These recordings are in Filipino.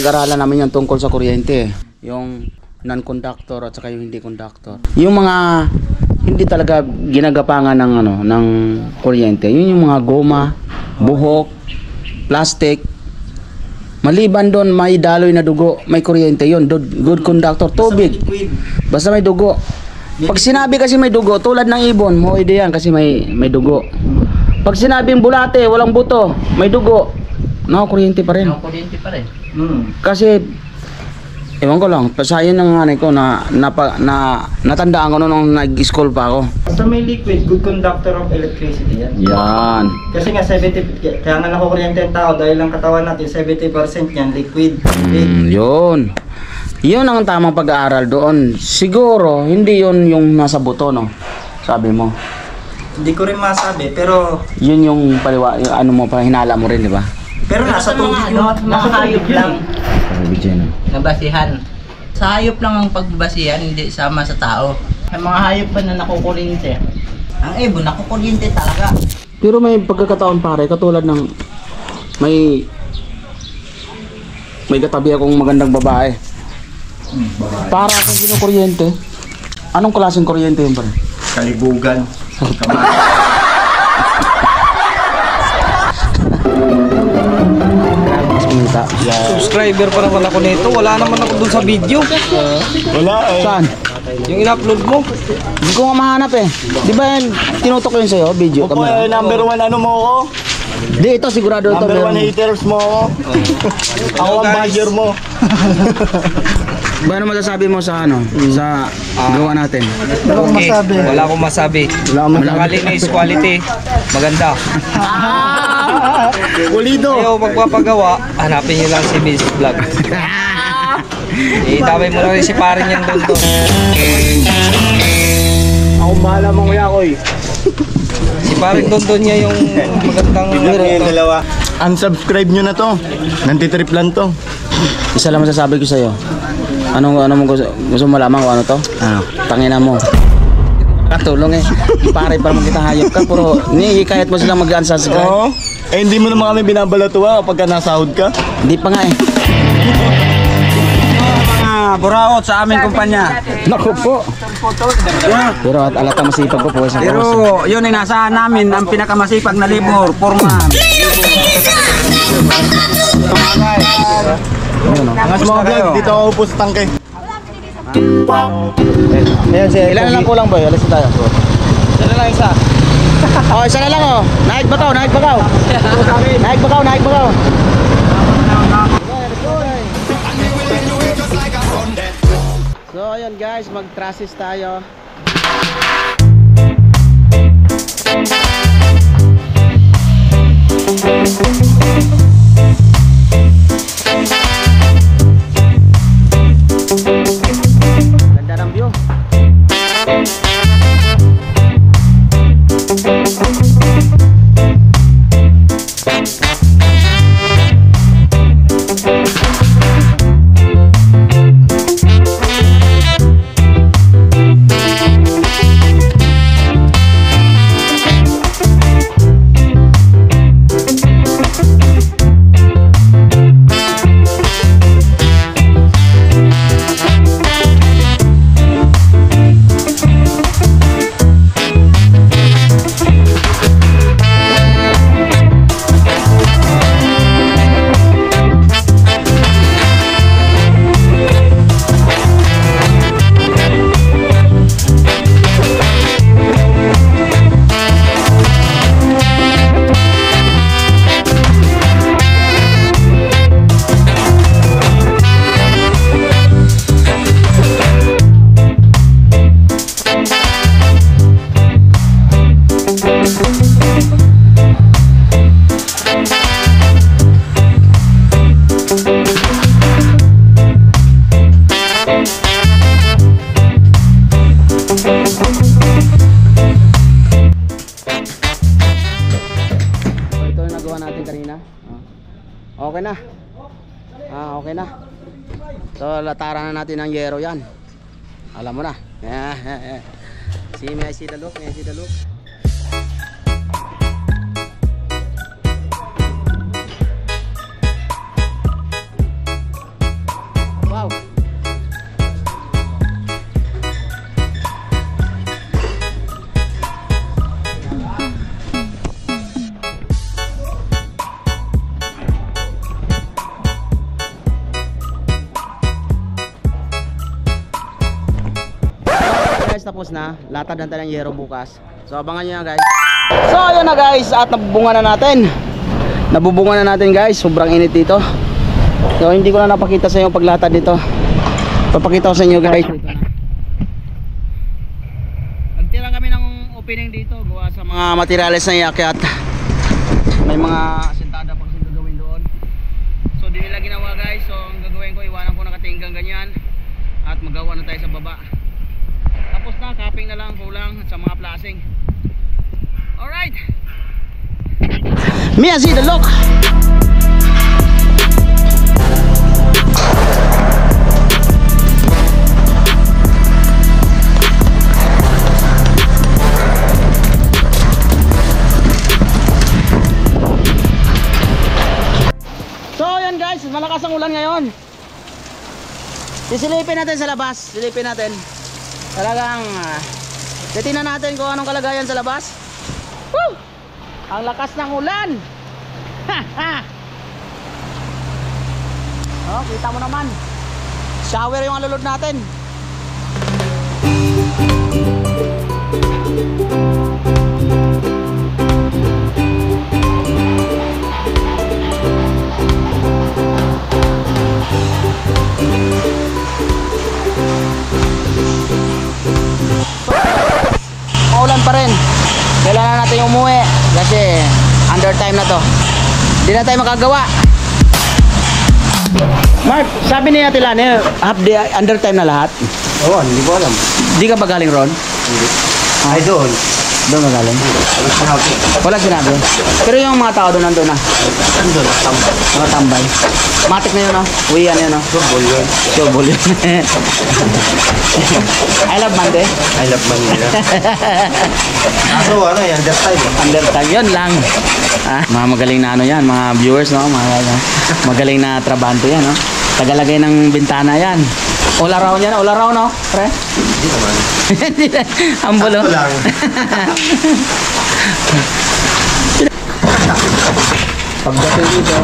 pinag-aralan namin yung tungkol sa kuryente. Yung non-conductor at saka yung hindi conductor. Yung mga hindi talaga ginagapangan ng ng kuryente. Yun yung mga goma, buhok, plastic. Maliban doon may daloy na dugo, may kuryente yun. Good conductor, tubig. Basta may dugo. Pag sinabi kasi may dugo, tulad ng ibon, mo ide yan kasi may dugo. Pag sinabing bulate, walang buto, may dugo, kuryente pa rin. Kuryente pa rin. Kasi ewan ko lang, pasayon ng nanay ko na natandaan ko nung nag-school pa ako. Basta may liquid, good conductor of electricity yan. Yan. Kasi nga 70, kaya nga nakukuryente ang tao dahil ang katawan natin 70% yan liquid. Yun. Yun ang tamang pag-aaral doon. Siguro, hindi yun yung nasa buto, no? Sabi mo. Hindi ko rin masabi, pero yun yung paliwa, yung ano mo pa, hinala mo rin, di ba? pero nasa tubig yun. Nasa hayop lang. Nabasihan. Sa hayop lang ang pagbasihan, hindi sama sa tao. Ang mga hayop pa na nakukuryente. Ang ibon, nakukuryente talaga. Pero may pagkakataon pare, katulad ng may katabi akong magandang babae. Para kung kinukuryente. Anong klaseng kuryente yun pare? Kalibugan. Subscriber pa naman ako nito. Wala naman ako dun sa video. Wala eh. Saan? Yung in-upload mo. Hindi ko nga mahanap eh. Di ba yan, tinutok ko yun sa'yo, video? Opo, number 1 ano mo ako? Di, ito sigurado ito. Number 1 haters mo ako. Ako ang badger mo. Ano masasabi mo sa sa gawa natin? Okay. Wala akong masabi. Nakalinis, quality. Maganda. Pulido. Ayaw magpapagawa, hanapin nyo lang si Miss Vlog. Itabay mo lang rin si parin yan doon to. Ako bahala mong kuya ko eh. Si parin doon niya yung magandang dalawa. Unsubscribe nyo na to. Nantitrip lang to. Isa lang masasabi ko sa'yo. Ano mo gusto mo malaman kung ano to? Tangina mo. Katulong eh. Pare para makita hayop ka, pero kahit mo silang mag-unsubscribe. Oo. Eh hindi mo naman kami binabalatuwa kapag nasahod ka. Hindi pa nga eh. Buraot sa aming kumpanya. Naku po. Pero at alata masipag ko po. Pero yun ay nasa namin ang pinakamasipag na labor, foreman. Mga small vlog, dito ako upo sa tangke. Ilan lang kulang ba? Alas tayo. Dala lang isa. Oh, isa na lang oh. Naik bakaw. So ayun guys, mag-trusses tayo. Ganda ng view. Okay na. Okay na. So lataran na natin ang yero yan. Alam mo na. May I see the look? tapos na, latad natin ng yero bukas. So abangan nyo yan guys. So ayun na guys, at nabubungan na natin. Nabubungan na natin guys, sobrang init dito. So hindi ko na napakita sa inyo paglatad dito. Papakita ko sa inyo guys. Dito na. Nagtira kami ng opening dito, gawa sa mga materyales na iakyat. May mga sentada pang gagawin doon. So di nila ginawa guys. So ang gagawin ko, iwanan ko nakatinggang ganyan. At magawa na tayo sa baba. Tapos na, capping na lang, kulang at sa mga plasing. Alright. Me and see the look. So yan guys, malakas ang ulan ngayon. Sisilipin natin sa labas, silipin natin. Talagang titingnan natin kung anong kalagayan sa labas. Woo! Ang lakas ng ulan. Oh, kita mo naman. Shower yung alulod natin. Maulan pa rin. Kailangan natin umuwi kasi under time na to. Hindi na tayo makagawa. Mark, sabi niya Ate Lani, half day under time na lahat. Oo, hindi ko alam. Di ka ba galing ron? Hindi. Ay, doon. Doon ka galing? Wala sinabi. Pero yung mga tao doon nandun na. Doon, tambay. Mga tambay. Matik na yun, no? Uwian yun, no? Surbol yun. Showball yun. I love Monday. I love Manila. Kaso ano yan, that time. Under time, yun lang. Ah, mga magaling na ano yan, mga viewers, no? Mga magaling na trabante yan, no? Tagalagay ng bintana yan. All around yan, all around, no? Pre? Hindi naman. Ang bulo. Sakto lang. Pagdating dito,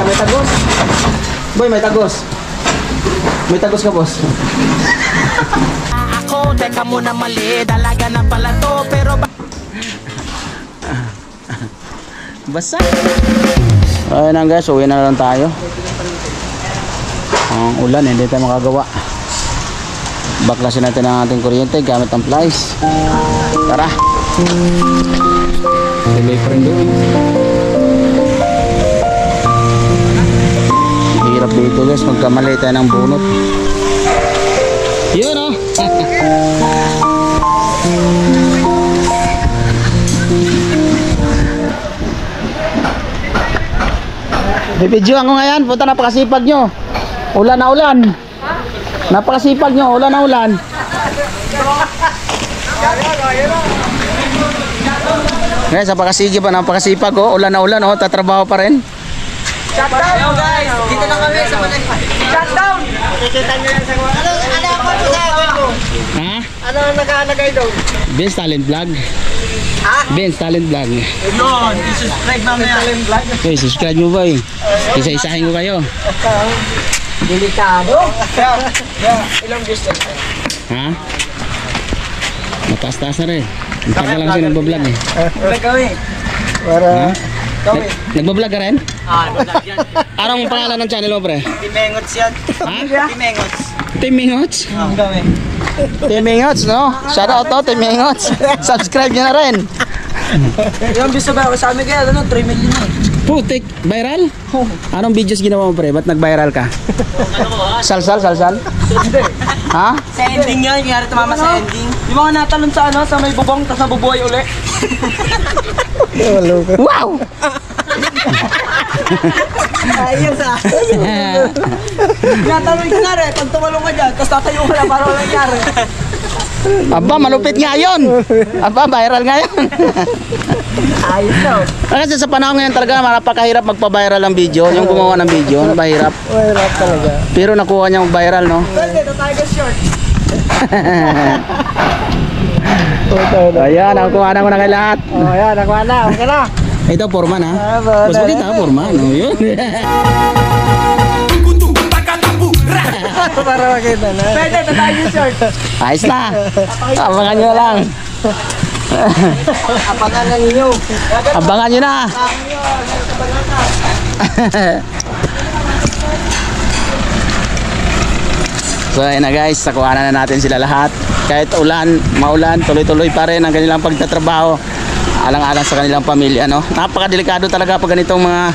may tagos. Boy, may tagos. May tagos ka, boss. Ako, teka muna mali, dalaga na pala to, pero Basa. Ayun na guys, uwi na lang tayo. Ang ulan, hindi tayo makagawa. Baklasin natin ang ating kuryente gamit ang plies. Tara. Delay pa rin doon. Hirap dito guys, magkamali tayo ng bunot. Yun oh. Bibidyoan ko ngayon, punta napakasipag nyo. Ulan na ulan. Napakasipag nyo, ulan na ulan. Guys, napakasipag oh, ulan na ulan oh, tatrabaho pa rin. Shutdown guys! Dito na kami sa Manila. Shutdown! Nakikita nyo yan sa mga... Ano ako sa mo? Ha? Ano ang nakalagay doon? Vince Talent Vlog. Ha? Vince Talent Vlog. Yun! I-subscribe mamaya. Talent vlog. Okay, subscribe mo boy. Isa-isahin ko kayo. Delikado. Ilang views na? Ha? Mataas-taas na rin. Ang tagal lang kasi nagbablog eh. Gawin. Ha? Nagbablog ka rin? Vlog yan. Anong pangalan ng channel mo pre? Timengots yan. Ha? Timengots. Timingots? Gawin. Timingots no? Shout out to Timingots. Subscribe nyo na rin. Yung views na ba? Sa amin kaya, 3 million na eh. Putik, viral? Anong videos ginawa mo pre? Ba't nag-viral ka? Salsal? Hindi. Ha? Sa ending yan, kaya tumama sa ending. Yung mga natalon sa sa may bubong, tapos nabubuhay uli. Wow! Ayos ah. Natalon ka na rin, pag tumalong ka dyan, tapos tatayo ka na para walang nangyari. Aba, malupit nga yun. Aba, viral nga yun. Ayos na. Kasi sa panahon ngayon talaga napakahirap magpa-viral ang video. Yung gumawa ng video, mahirap. Mahirap talaga. Pero nakuha niya mag-viral, no? Pwede, ito tayo short. Ayan, nakuha na ko na kay lahat. Oh, yan, nakuha na. Okay na. Ito, Foreman, ha? Mas maganda, Foreman. No, yun. Para makita na. Pwede, tatay yung short. Ayos na. Abangan nyo lang. Abangan na ninyo. Abangan nyo na. So ayun na guys, nakuhanan na natin sila lahat. Kahit ulan, maulan, tuloy-tuloy pa rin ang kanilang pagtatrabaho. Alang-alang sa kanilang pamilya, no? Napakadelikado talaga pag ganitong mga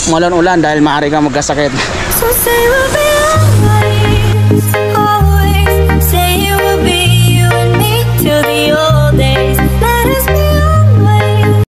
ulan-ulan dahil maaari kang magkasakit. So say we'll be always, always. Say it will be you and me till the